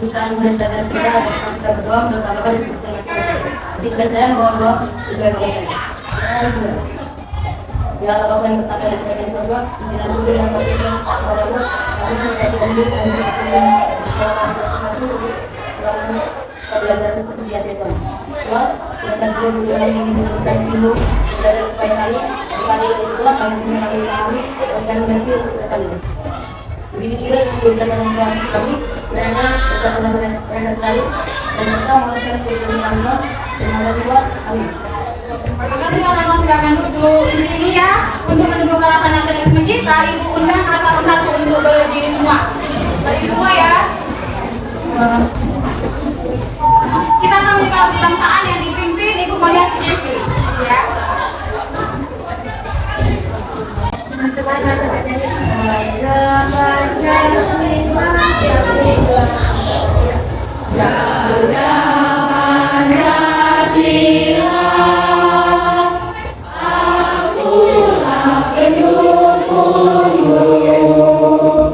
bukan berita dan kita berdua mendoakan bersama-sama. Singkat saya bahwa sesuai dengan ya Allah Bapa yang bertata di kerajaan surga, dengan surga yang berkata kepadamu, kami berkata dulu dan sekolah masuk pelajaran seperti biasa itu. Tuhan, silakan juga beliau yang memberikan ilmu dari upaya kami, kami itu Tuhan, kami bisa kami, dan nanti untuk kami. Begitu juga yang diberikan dalam kami, karena berkata sekali, dan serta mengulaskan sesuatu kami Tuhan, dan mengulaskan Tuhan, amin. Terima kasih teman-teman, silakan duduk di sini ya. Untuk mendukung nasionalisme kita, Ibu undang kelas 1 untuk berdiri semua. Berdiri semua ya. Kita akan menyekolahkan kebangsaan yang dipimpin Ibu Maria Sidesi ya.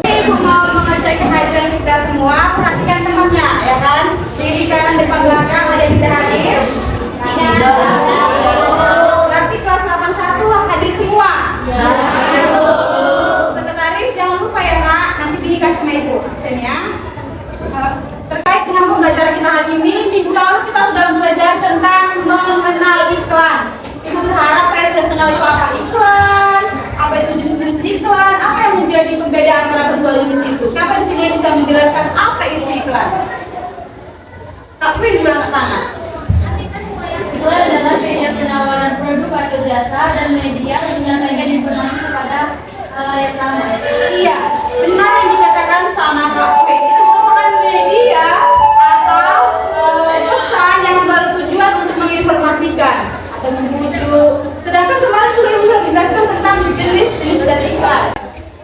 Ibu mau mengecek kehadiran kita semua, perhatikan temannya ya kan. Diri kanan depan belakang ada yang tidak hadir. Berarti kelas 81 hadir semua. Sekretaris jangan lupa ya Nak, nanti dikasih sama Ibu absennya. Terkait dengan pembelajaran kita hari ini, minggu lalu kita sudah belajar tentang mengenal iklan. Ibu berharap kalian sudah kenal itu apa iklan, apa itu jenis-jenis iklan, apa yang menjadi pembeda antara kedua jenis itu. Siapa di sini yang bisa menjelaskan apa itu iklan? Kak Queen berangkat tangan. Iklan adalah media penawaran produk atau jasa dan media yang menyampaikan informasi kepada khalayak ramai. Iya, benar yang dikatakan sama Kak Queen. Itu merupakan media atau pesan yang bertujuan untuk menginformasikan atau membujuk. Sedangkan kemarin juga Ibu sudah menjelaskan tentang jenis-jenis dari iklan.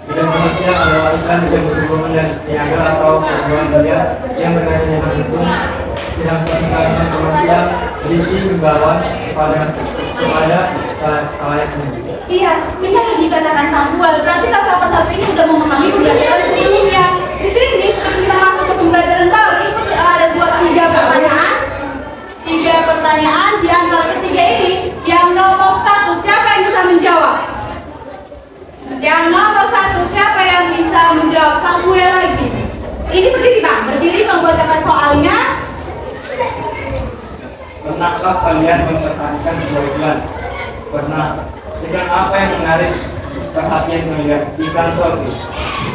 Bidang komersial adalah iklan yang berhubungan dengan niaga atau perjualan media yang berkaitan dengan hukum. Bidang iklan komersial berisi himbauan kepada khalayak umum. Iya, ini yang dikatakan Samuel. Berarti kelas 81 ini sudah memahami pembelajaran sebelumnya. Di sini sebelum kita masuk ke pembelajaran baru, itu ada tiga pertanyaan. Tiga pertanyaan di antara ketiga ini, yang nomor 1 siapa yang bisa menjawab? Yang nomor 1 siapa yang bisa menjawab? Samuel lagi. Ini berdiri Bang, berdiri membacakan soalnya. Pernahkah kalian memperhatikan sebuah iklan? Pernah. Iklan apa yang menarik perhatian kalian? Iklan Shopee.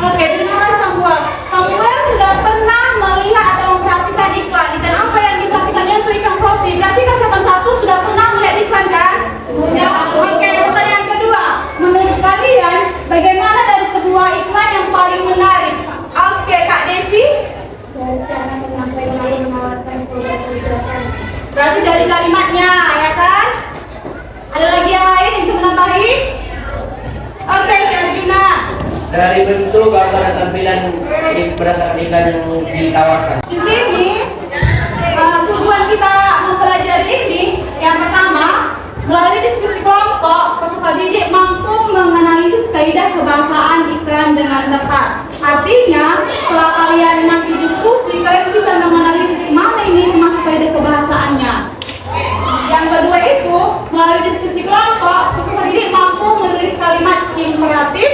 Oke, terima kasih Samuel. Samuel sudah pernah melihat atau memperhatikan iklan. Dan apa yang diperhatikannya itu iklan Shopee. Berarti kelas 81 sudah pernah melihat iklan kan? Sudah. Oke, pertanyaan kedua. Menurut kalian, bagaimana dari sebuah iklan yang paling menarik? Oke, Kak Desi. Berarti dari kalimatnya, ya kan? Ada lagi yang lain yang bisa menambahi? Oke, si Arjuna. Dari bentuk atau tampilan berdasarkan iklan yang ditawarkan. Di sini tujuan kita mempelajari ini yang pertama melalui diskusi kelompok peserta didik mampu menganalisis kaidah kebahasaan iklan dengan tepat. Artinya setelah kalian nanti diskusi kalian bisa menganalisis mana ini termasuk kaidah kebahasaannya. Yang kedua itu melalui diskusi kelompok peserta didik mampu menulis kalimat imperatif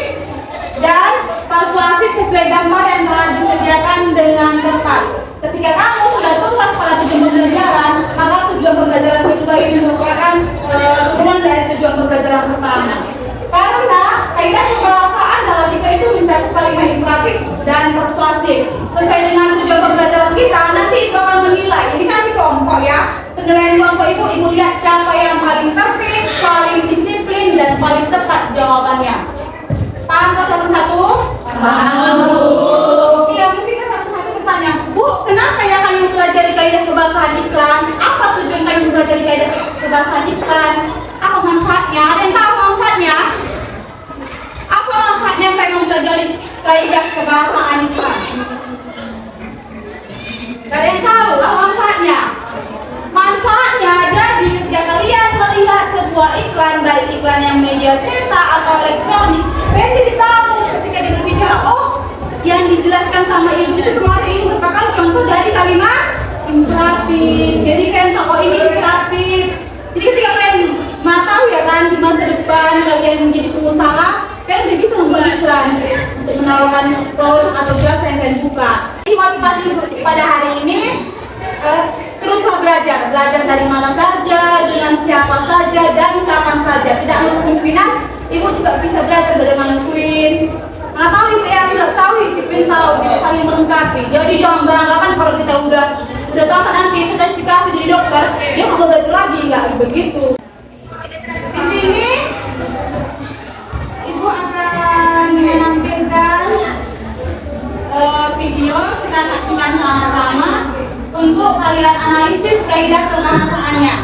dan persuasif sesuai gambar yang telah disediakan dengan tepat. Ketika kamu sudah tuntas pada tujuan pembelajaran, maka tujuan pembelajaran kedua ini merupakan turunan dari tujuan pembelajaran pertama. Karena kaidah kebahasaan dalam IPA itu mencakup kalimat imperatif dan persuasif. Sesuai dengan tujuan pembelajaran kita, nanti itu akan menilai. Ini kan di kelompok ya. Penilaian kelompok ibu lihat siapa yang paling tertib, paling disiplin, dan paling tepat jawabannya. Paham kelas 1? Paham, Bu. Iya, mungkin kelas 1 bertanya, Bu, kenapa ya kami mempelajari kaidah kebahasaan iklan? Apa tujuan kami mempelajari kaidah kebahasaan iklan? Apa manfaatnya? Ada yang tahu manfaatnya? Apa manfaatnya kami mempelajari kaidah kebahasaan iklan? Ada yang tahu apa manfaatnya? Manfaatnya jadi ketika kalian melihat sebuah iklan, baik iklan yang media cetak atau elektronik, kalian jadi tahu ketika dia berbicara, oh yang dijelaskan sama ibu itu kemarin ini merupakan contoh dari Jadi kalian tahu oh, ini kreatif. Jadi ketika kalian mau tahu ya kan di masa depan kalian menjadi pengusaha, kalian udah bisa membuat iklan untuk menawarkan produk atau jasa yang kalian buka. Ini motivasi pada hari ini teruslah belajar dari mana saja, dengan siapa saja, dan kapan saja. Tidak menutup kemungkinan ibu juga bisa belajar dengan Queen. Karena tahu ibu yang tidak tahu, si Queen tahu, kita saling melengkapi. Jadi jangan beranggapan kalau kita udah tahu nanti kita dikasih jadi dokter, dia nggak mau belajar lagi, nggak begitu. Di sini ibu akan menampilkan video, kita saksikan sama-sama untuk kalian analisis kaidah kebahasaannya.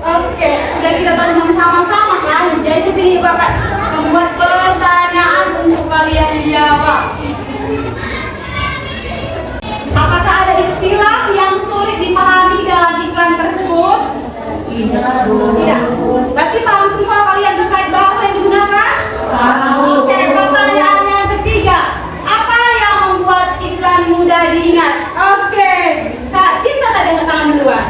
Oke, udah kita tonton sama-sama kan? Jadi kesini bakal membuat pertanyaan untuk kalian jawab. Apakah ada istilah yang sulit dipahami dalam iklan tersebut? Tidak. Berarti paham semua kalian terkait bahasa yang digunakan? Oke, pertanyaan yang ketiga. Apa yang membuat iklan mudah diingat? Oke, Kak Cinta tadi yang tangan duluan.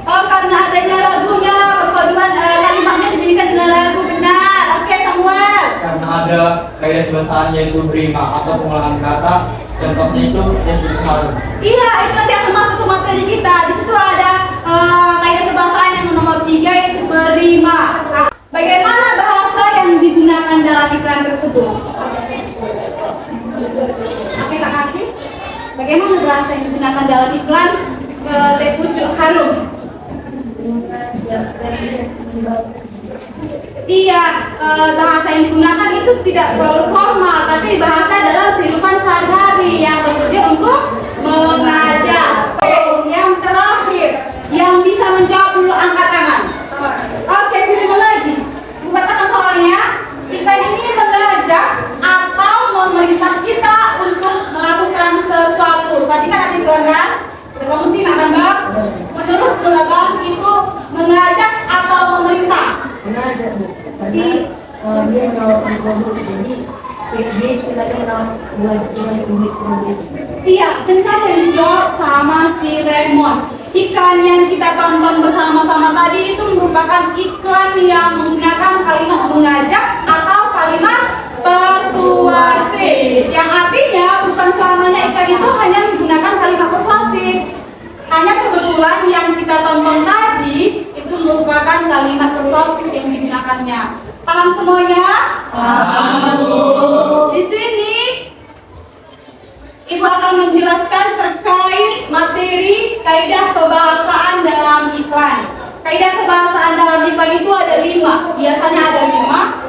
Oh, karena adanya lagunya, perpaduan kalimatnya dijadikan dengan lagu, benar. Oke, Samuel. Karena ada kaidah kebahasaan yaitu berima atau pengulangan kata, contohnya itu yang harum. Iya, itu nanti akan masuk ke materi kita. Di situ ada kaidah kebahasaan yang nomor 3 yaitu berima. Nah, bagaimana bahasa yang digunakan dalam iklan tersebut? Oke, Kak Kasih. Bagaimana bahasa yang digunakan dalam iklan teh pucuk harum? Iya, bahasa yang digunakan itu tidak terlalu formal, tapi bahasa dalam kehidupan sehari-hari yang bekerja untuk mengajak. Yang terakhir, yang bisa menjawab dulu angkat tangan. Oke, sini lagi. Bacakan soalnya. Kita ini mengajak atau memerintah kita untuk melakukan sesuatu. Tadi kan ada iklan kan? Kamu sih akan bang? Menurut belakang itu mengajak atau memerintah? Mengajak, Bu. Karena dia menawarkan produk, jadi dia istilahnya menawarkan produk. Iya, benar yang dijawab sama si Raymond. Iklan yang kita tonton bersama-sama tadi itu merupakan iklan yang menggunakan kalimat mengajak atau kalimat persuasif. Yang artinya bukan selamanya iklan itu hanya menggunakan kalimat persuasif. Hanya kebetulan yang kita tonton tadi itu merupakan kalimat persuasif yang digunakannya. Paham semuanya? Paham. Di sini Ibu akan menjelaskan terkait materi kaidah kebahasaan dalam iklan. Kaidah kebahasaan dalam iklan itu ada 5. Biasanya ada 5.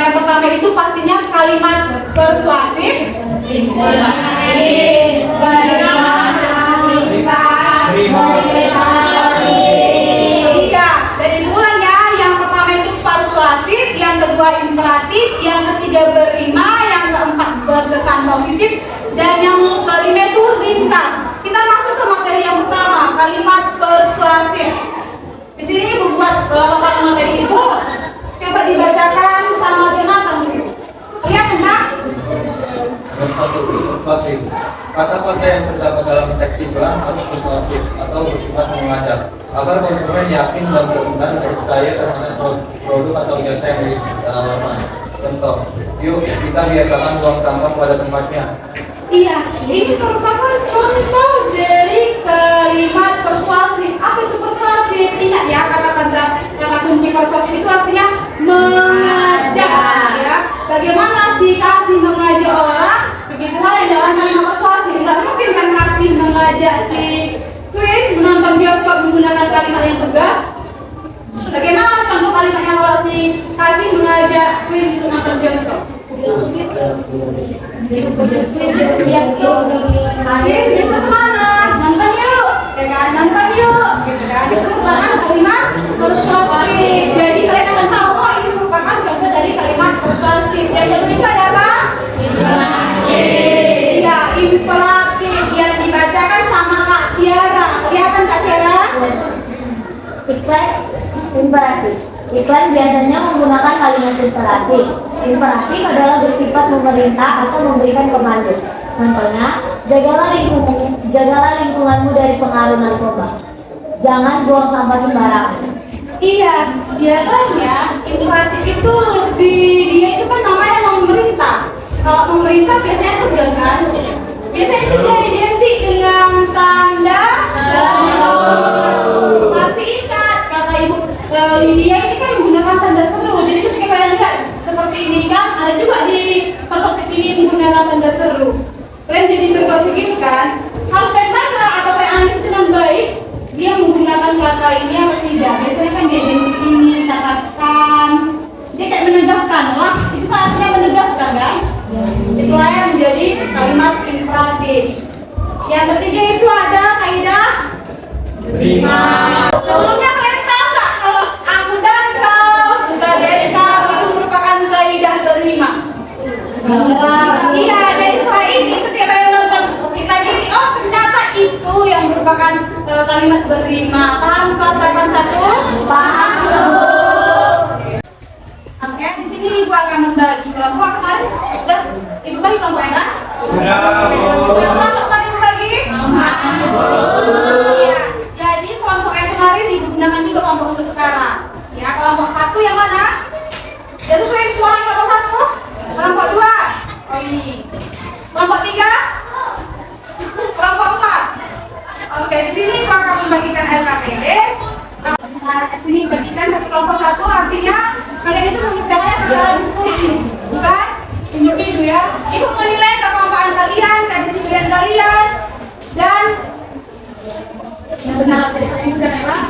Yang pertama itu pastinya kalimat persuasif. Iya, dari mulanya yang pertama itu persuasif, yang kedua imperatif, yang ketiga berima, yang keempat berkesan positif, dan yang kelima itu ringkas. Kita masuk ke materi yang pertama, kalimat persuasif. Di sini Ibu buat papan materi Ibu. Coba dibacakan sama Jonathan. Lihat enggak? Yang satu, persuasif. Kata-kata yang terdapat dalam teks iklan harus persuasif atau bersifat mengajak agar konsumen yakin dan percaya terhadap produk atau jasa yang ditawarkan. Contoh, yuk kita biasakan buang sampah pada tempatnya. Iya, ini merupakan contoh dari kalimat persuasif. Apa itu persuasif? Ingat ya, kata kunci persuasif itu artinya mengajak. Ya, bagaimana sih kasih mengajak orang? Begitulah yang dalam kalimat persuasif. Tidak mungkin kan kasih mengajak si Queen menonton bioskop menggunakan kalimat yang tegas. Bagaimana contoh kalimatnya kalau si kasih mengajak Queen untuk nonton bioskop? Akhir bisa kemana? Nonton yuk, ya kan? Nonton yuk, gitu kan? Itu merupakan kalimat persuasif. Jadi kalian akan tahu, oh ini merupakan contoh dari kalimat persuasif. Yang kedua itu ada apa? Iya, imperatif yang dibacakan sama Kak Tiara. Kelihatan Kak Tiara? Iklan imperatif. Iklan biasanya menggunakan kalimat imperatif. Imperatif adalah bersifat memerintah atau memberikan komando. Contohnya, jagalah lingkunganmu dari pengaruh narkoba. Jangan buang sampah sembarangan. Iya, biasanya imperatif itu dia itu kan namanya memerintah. Kalau pemerintah biasanya tugas kan? Biasanya itu dia identik dengan tanda seru. Tapi ingat, kata Ibu Lydia ini kan menggunakan tanda seru. Jadi ketika kalian lihat seperti ini kan, ada juga di persuasif ini menggunakan tanda seru. Kalian jadi terbaca gitu kan? Harus kalian baca atau kalian analisis dengan baik. Dia menggunakan kata ini atau tidak? Biasanya kan dia identik ini, katakan. Dia kayak menegaskan lah. Itu kan artinya menegaskan kan? Itulah yang menjadi kalimat imperatif. Yang ketiga itu ada kaidah Terima. Sebelumnya kalian tahu nggak kalau aku dan kau sebagai kamu itu merupakan kaidah berlima? Iya, jadi setelah ini ketika kalian nonton kita ini, oh ternyata itu yang merupakan kalimat berlima. Paham kelas 81? Paham. Oke, di sini Ibu akan membagi kelompok kemarin. Udah, Ibu bagi kelompok ya kan? Sudah. Kelompok kemarin Ibu bagi? Iya. Jadi kelompok yang kemarin digunakan juga kelompok untuk sekarang. Ya, kelompok 1 yang mana? Ya sesuai suara kelompok 1. Kelompok 2. Oh ini. Kelompok 3. Kelompok 4. Oke, di sini Ibu akan membagikan LKPD. Nah, di sini bagikan satu kelompok 1 artinya kalian itu mengerjakannya secara diskusi, bukan individu ya. Ibu menilai kekompakan kalian, kedisiplinan kalian, dan yang benar yang adalah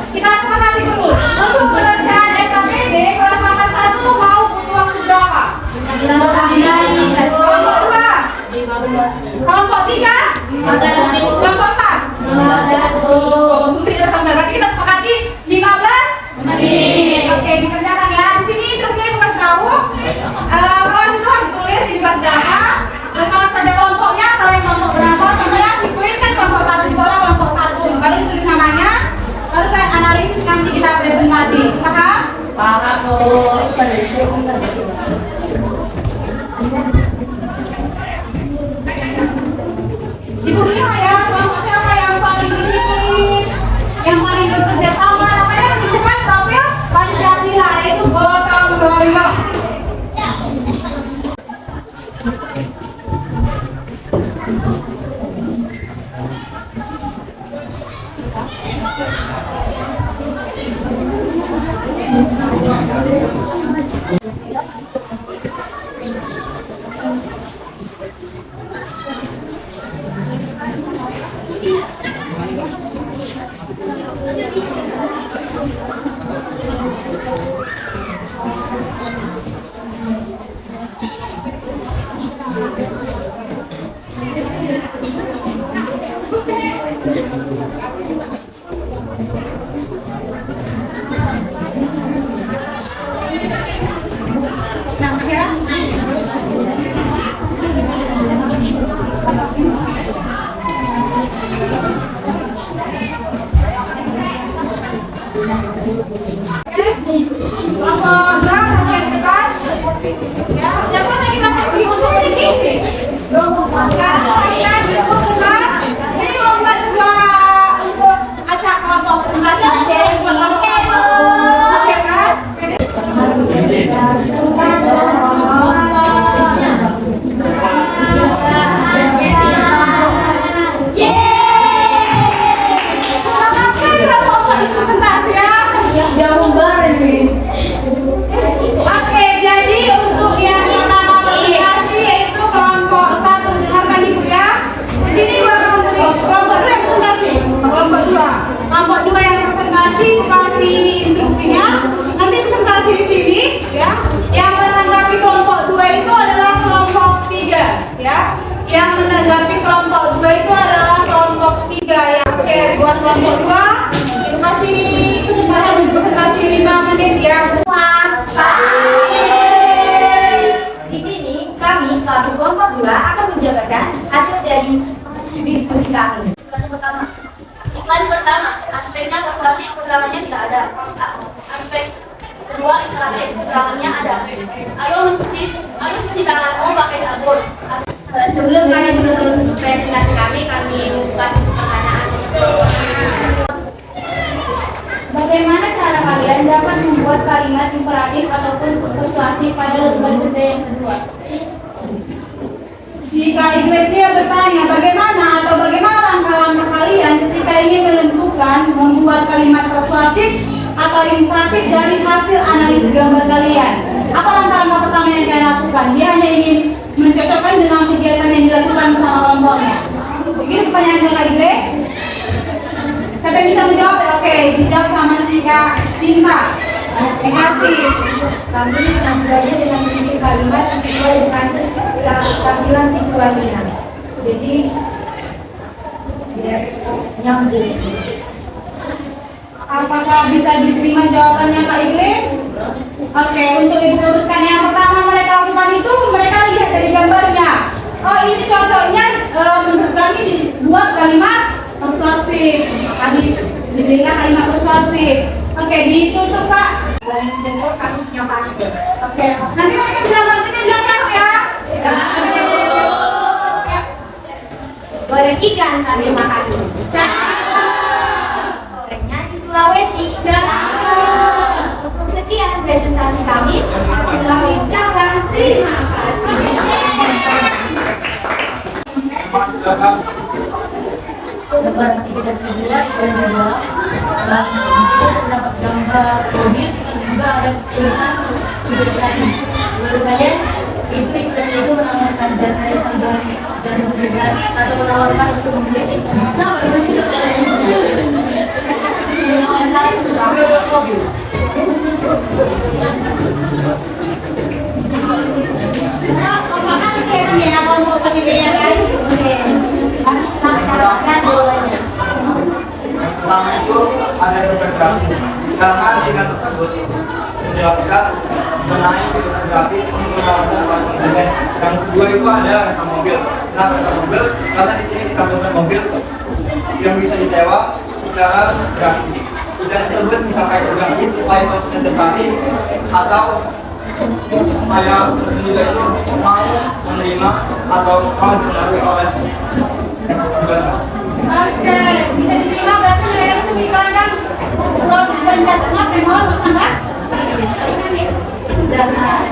kita sepakati dulu untuk pengerjaan LKPD kelas 81 mau butuh waktu berapa? 15 kelompok 2 kelompok 3 kelompok 4 kita sampai berarti kita sepakati 15 menit. Oke, dikerjakan ya. Di sini terusnya Ibu kasih tahu kelas itu harus ditulis di kelas berapa. Dan kalau pada kelompoknya kalian kelompok berapa? Contohnya siswin kan kelompok 1 di bawah kelompok 1. Baru ditulis namanya, baru kalian analisis nanti kita presentasi. Paham? Paham. Ibu kira ya, kelompok siapa yang paling disiplin, yang paling bekerja sama, namanya menunjukkan profil Pancasila, yaitu gotong royong. Artinya persuasi keterangannya tidak ada. Aspek kedua, interaktif keterangannya ada. Ayo cuci tanganmu pakai sabun. Sebelum kami menutup presentasi kami membuka pertanyaan. Bagaimana cara kalian dapat membuat kalimat imperatif ataupun persuasif pada lembar kerja yang kedua? Jika Iglesia bertanya bagaimana atau bagaimana langkah-langkah kalian ketika ingin menentukan membuat kalimat persuasif atau imperatif dari hasil analisis gambar kalian, apa langkah-langkah pertama yang kalian lakukan? Dia hanya ingin mencocokkan dengan kegiatan yang dilakukan bersama kelompoknya. Begitu pertanyaan Kak Igle. Siapa yang bisa menjawab? Oke, dijawab sama si Kak Cinta. Terima kasih. Kami belajar dengan menyusun kalimat sesuai dengan tampilan visualnya. Jadi nyambung. Apakah bisa diterima jawabannya Kak Iglis? Oke, untuk ibu luruskan yang pertama mereka lakukan itu, mereka lihat dari gambarnya. Oh, ini contohnya menurut kami dibuat kalimat persuasif. Tadi diberikan kalimat persuasif. Oke, ditutup Kak. Selain bentuk kami punya pantun. Oke, nanti mereka bisa bantuin bilang cakep ya. Goreng ikan sambil makan. Gorengnya di Sulawesi. Cukup sekian presentasi kami. Kami ucapkan terima kasih. Lembar aktivitas kedua dan dua terdapat gambar mobil, juga ada tulisan sudut gratis. Sebenarnya aktivitas itu menawarkan jasa yang jasa sudut gratis atau menawarkan untuk membeli sama menawarkan mobil. Nah, apakah kalian yang mau pemilihan lain? Kami telah mendapatkan jawabannya. Pertama itu ada super gratis, karena dengan tersebut menjelaskan mengenai super gratis untuk mendapatkan para konsumen. Yang kedua itu ada rental mobil. Nah, rental mobil karena di sini ditampilkan mobil yang bisa disewa secara gratis. Dan tersebut misalkan gratis supaya konsumen tertarik atau supaya konsumen juga itu mau menerima atau mau dipengaruhi oleh Oke, bisa diterima berarti mereka itu mengiklankan produk dan jasanya pemohon tersangka? Jasa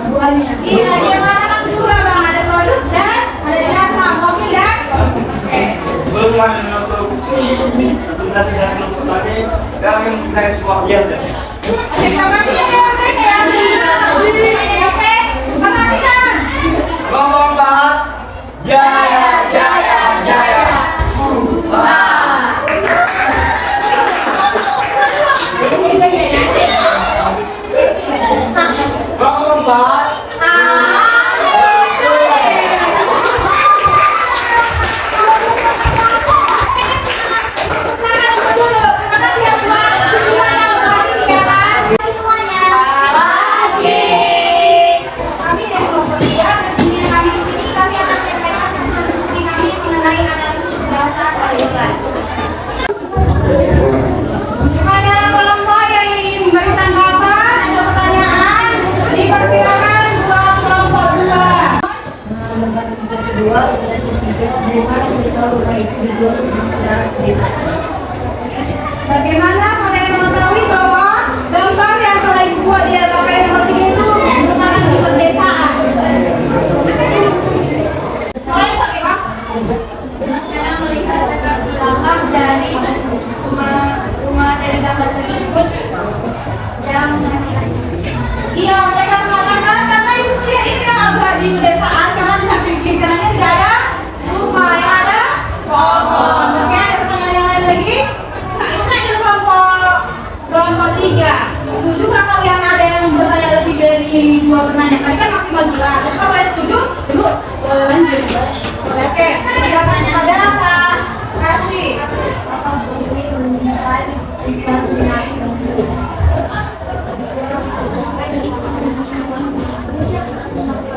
keduanya. Iya, dia mengatakan dua bang, ada produk dan ada jasa, mobil dan sebelum kami menutup presentasi dan menutup tadi, kami mempunyai sebuah biasa. Kelompok 4 Jaya Jaya Jaya. Kelompok 4 Semuanya. Pagi. Kami dari kelompok 3 bergiliran kami di sini. Kami akan menyampaikan tentang diskusi kami mengenai analisis bahasa kalimat. Kepada kelompok yang ingin memberi tanggapan atau pertanyaan, dipersilakan buat kelompok 2. Lembar kerja kedua, operasi tiga, bagaimana kita rumah itu dijual di sekitar desa. Bagaimana kalian mengetahui bahwa gambar yang telah dibuat di LKPN nomor 3 itu merupakan di pedesaan? Soalnya bagaimana? Karena melihat dampak dari rumah dari gambar tersebut yang menghasilkan. Iya, mereka mengatakan karena itu dia ini yang agak di pedesaan karena di samping kiri kanannya tidak ada rumah, yang ada pohon. Oke, ada pertanyaan yang lain lagi? Nah, itu kan itu kelompok 3. Setuju nggak kalian ada yang bertanya lebih dari 2 pertanyaan? Tadi kan maksimal 2. Tapi kalau kalian setuju, ibu lanjut. Oke, silakan kepada Kak Kasih. Apa fungsi mendesain iklan sebenarnya?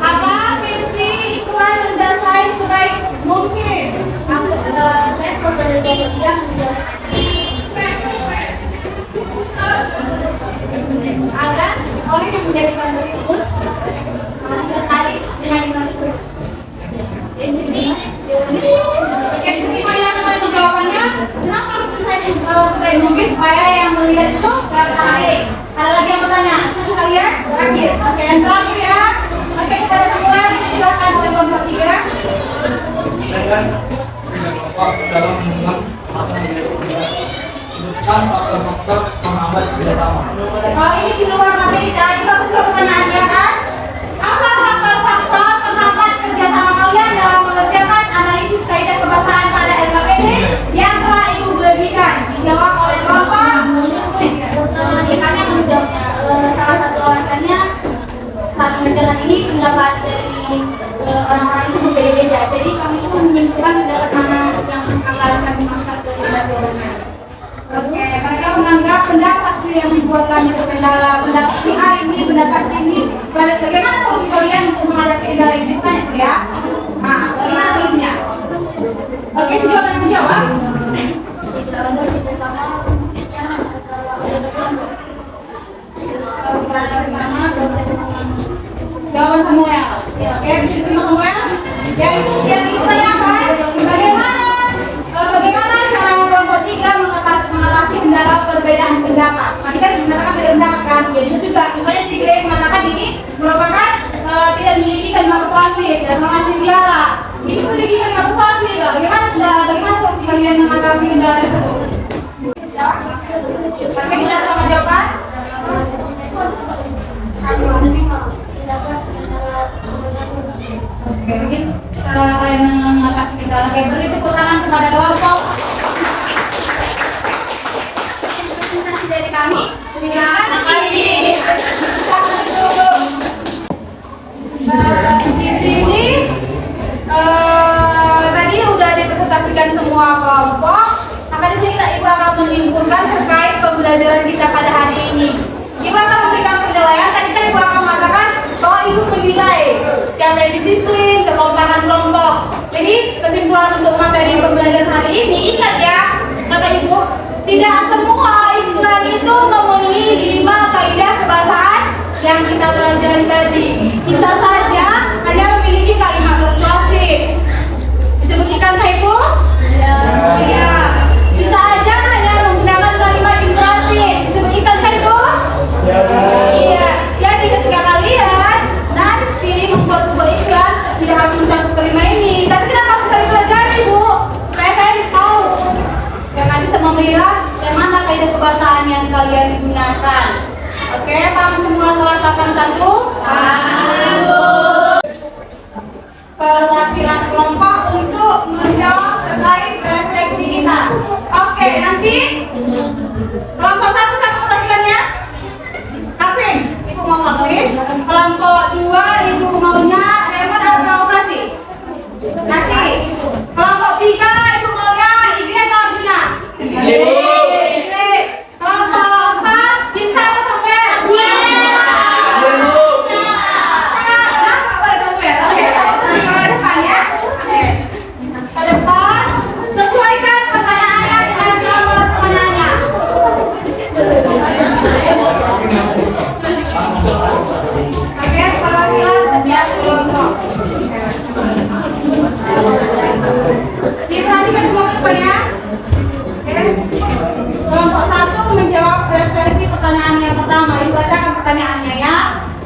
Apa visi iklan mendesain sebaik mungkin? Saya menjadi iklan tersebut tertarik dengan iklan tersebut. Oke, semuanya teman-teman jawabannya. Kenapa harus saya sebagai mungkin supaya yang melihat itu tertarik? Ada lagi yang bertanya? Setuju kalian? Terakhir. Oke, yang terakhir ya. Oke, kepada semua silakan oleh kelompok 3. Sedangkan tiga kelompok dalam membuat materi direksi singkat. Sebutkan faktor-faktor penghambat kerjasama. Oh, ini di luar materi tadi bagus juga pertanyaannya kan? Apa faktor-faktor penghambat kerjasama kalian dalam mengerjakan analisis kaidah kebahasaan pada LKPD yang telah Ibu bagikan? Dijawab oleh kelompok. Ya, kami akan menjawabnya. Salah satu alasannya saat mengerjakan ini pendapat dari orang-orang itu berbeda-beda. Jadi kami pun menyimpulkan pendapat mana yang akan kami masukkan ke dalam jawabannya. Oke, mereka menganggap pendapat yang membuat kami terkendala, pendapat si A ini, pendapat sini. Bagaimana solusi kalian untuk menghadapi kendala ini? Tanya ya. Nah, bagaimana solusinya? Oke, siapa yang menjawab? Tidak ada kerjasama Jawaban semua ya. Oke, bisa diterima semua ya. Yang ditanyakan, bagaimana cara kelompok 3 mengatasi kendala perbedaan pendapat? Tadi kan mengatakan beda pendapat kan? Jadi itu juga contohnya si Grey mengatakan ini merupakan tidak memiliki kalimat persuasif dan langsung biara. Ini memiliki kalimat persuasif. Bagaimana solusi kalian mengatasi kendala tersebut? Sampai tidak sama jawaban? Oke, mungkin cara kalian mengatasi kendala kayak beri tepuk tangan kepada kelompok. presentasi dari kami. Terima kasih. Di sini tadi udah dipresentasikan semua kelompok. Maka di sini Ibu akan menyimpulkan terkait pembelajaran kita pada hari ini. Ibu akan memberikan penilaian. Tadi kan Ibu akan mengatakan bahwa Ibu menilai siapa yang disiplin, kekompakan kelompok. Jadi kesimpulan untuk materi pembelajaran hari ini, ingat ya, kata Ibu, tidak semua iklan itu memenuhi 5 kaidah kebahasaan yang kita pelajari tadi. Bisa saja hanya memiliki kalimat persuasif. Disebut iklan kah Ibu? Iya. Bisa aja hanya menggunakan kalimat imperatif. Disebut iklan kah Ibu? Iya. Jadi ketika kalian nanti membuat sebuah iklan, tidak harus mencakup kelima ini. Tapi kenapa harus kalian pelajari Bu? Supaya kalian tahu yang kalian bisa memilah yang mana kaidah kebahasaan yang kalian gunakan. Oke, paham semua kelas 81? Paham. Perwakilan kelompok untuk menjawab terkait refleksi kita. Oke, nanti kelompok 1 sama perwakilannya? Kavin, Ibu mau Kavin. Kelompok 2 Ibu maunya Raymond atau kasih? Kasih. Kelompok 3 Ibu maunya Igri atau Arjuna? Igri. Kelompok 4 Cinta atau Samuel? Kenapa pada Samuel? Oke, ke depan ya. Oke. Ke depan, sesuaikan pertanyaannya dengan nomor pertanyaannya. Oke, perwakilan setiap kelompok. Diperhatikan semua ke depan ya. Oke. Kelompok 1 menjawab refleksi pertanyaan yang pertama. Dibacakan pertanyaannya ya.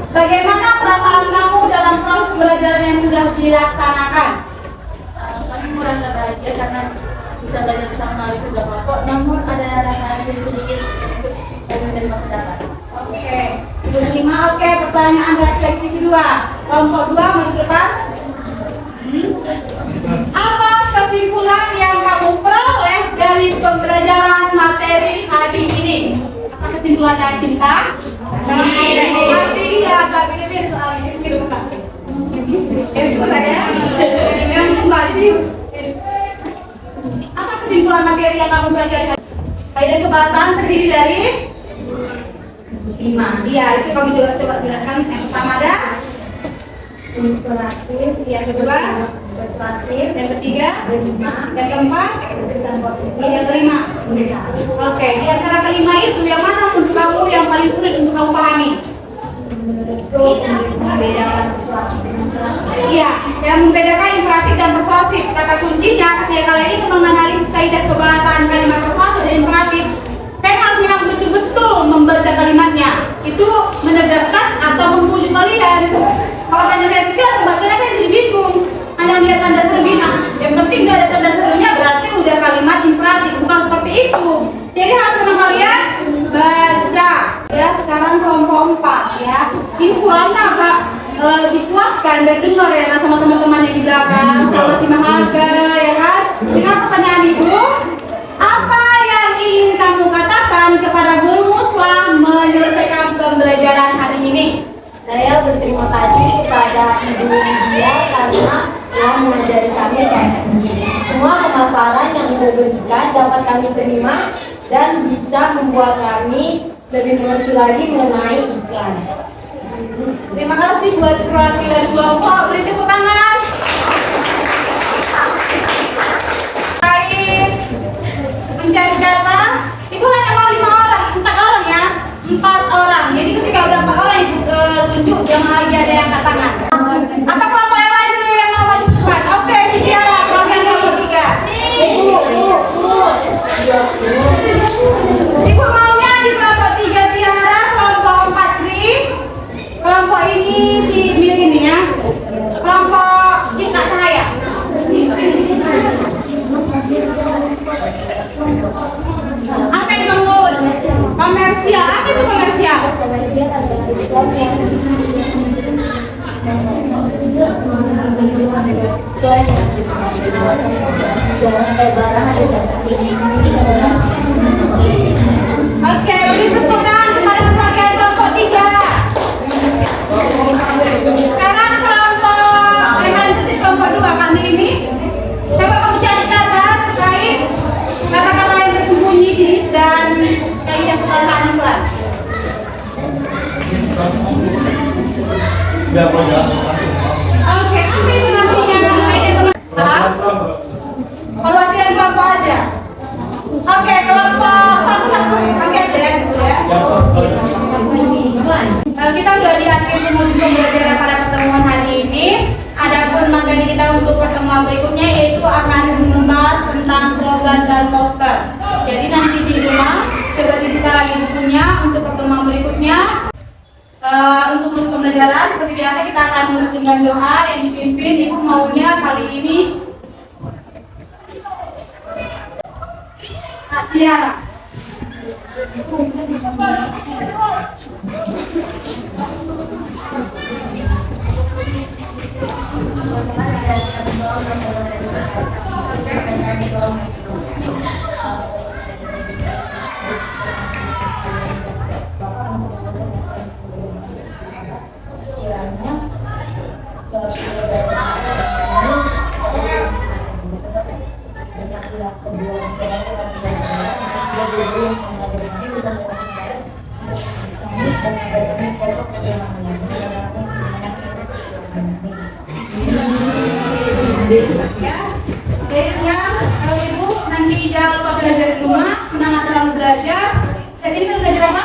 Bagaimana perasaan kamu dalam proses pembelajaran yang sudah dilaksanakan? Kami merasa bahagia karena bisa belajar bersama melalui kedua kelompok, namun ada rasa sedikit untuk saya menerima pendapat. Oke, Ibu terima. Oke, pertanyaan refleksi kedua. Kelompok 2 maju ke depan. Apa kesimpulan yang kamu peroleh dari pembelajaran materi hari ini? Apa kesimpulannya Cinta? Masih ya, agak beda-beda soalnya. Ini bukan. Ini bukan ya? Yang Mbak jadi. Apa kesimpulan materi yang kamu pelajari? Kaidah kebahasaan terdiri dari 5. Iya, itu kami juga coba jelaskan. Yang pertama ada Inspiratif, yang kedua persuasif, yang ketiga, yang keempat, kesan positif, yang kelima. Oke, di antara kelima itu yang mana menurut kamu yang paling sulit untuk kamu pahami? kuncinya ketika kalian ini menganalisis kaidah kebahasaan kalimat persuasif dan imperatif, kalian harus memang betul-betul membaca kalimatnya. Itu menegaskan atau membujuk kalian. Kalau hanya saya sekilas bacanya kan jadi bingung, hanya lihat tanda seru. Nah, yang penting udah ada tanda serunya berarti udah kalimat imperatif, bukan seperti itu. Jadi harus memang kalian baca. Ya, sekarang kelompok 4 ya. Ini suaranya agak dikuatkan biar dengar ya kan sama teman-teman yang di belakang, sama si Mahaga ya kan. Dengan pertanyaan ibu, apa yang ingin kamu katakan kepada gurumu setelah menyelesaikan pembelajaran hari ini? Saya berterima kasih kepada Ibu Lydia karena telah mengajari kami selama ini. Semua pemaparan yang Ibu berikan dapat kami terima dan bisa membuat kami lebih mengerti lagi mengenai iklan. Terima kasih buat perwakilan kelompok. Beri tepuk tangan. Baik. Pencari data, Ibu hanya mau 5 orang, 4 orang ya. 4 orang. Jadi ketika udah 4 orang Ibu tunjuk yang lagi ada yang angkat tangan. Atau kelompok yang lain dulu yang mau maju ke depan. Oke, si Tiara, perwakilan kelompok 3. Ibu maunya di kelompok 3 Tiara, kelompok 4 Tri, kelompok ini si Milini ya, kelompok Cinta Cahaya. Apa yang tunggu? Komersial, apa itu komersial? Oke, beri tepuk tangan kepada perwakilan kelompok 3. Sekarang kelompok yang paling penting kelompok 2 kami ini. Coba kamu cari kata terkait kata-kata yang tersembunyi, jenis dan kaidah kebahasaan kelas. Oke, ambil pengambilnya kaidah kebahasaan. Perwakilan kelompok aja. Oke, kelompok satu-satu. Oke, ya. Kita sudah di akhir menuju pembelajaran pada pertemuan hari ini. Adapun materi kita untuk pertemuan berikutnya yaitu akan membahas tentang slogan dan poster. Jadi nanti di rumah coba dibuka lagi bukunya untuk pertemuan berikutnya. Untuk pembelajaran seperti biasa kita akan mulai dengan doa yang dipimpin Ibu maunya kali ini Tiara. Ya, kalau Ibu nanti jangan lupa belajar di rumah, semangat selalu belajar. Saya ini belajar apa?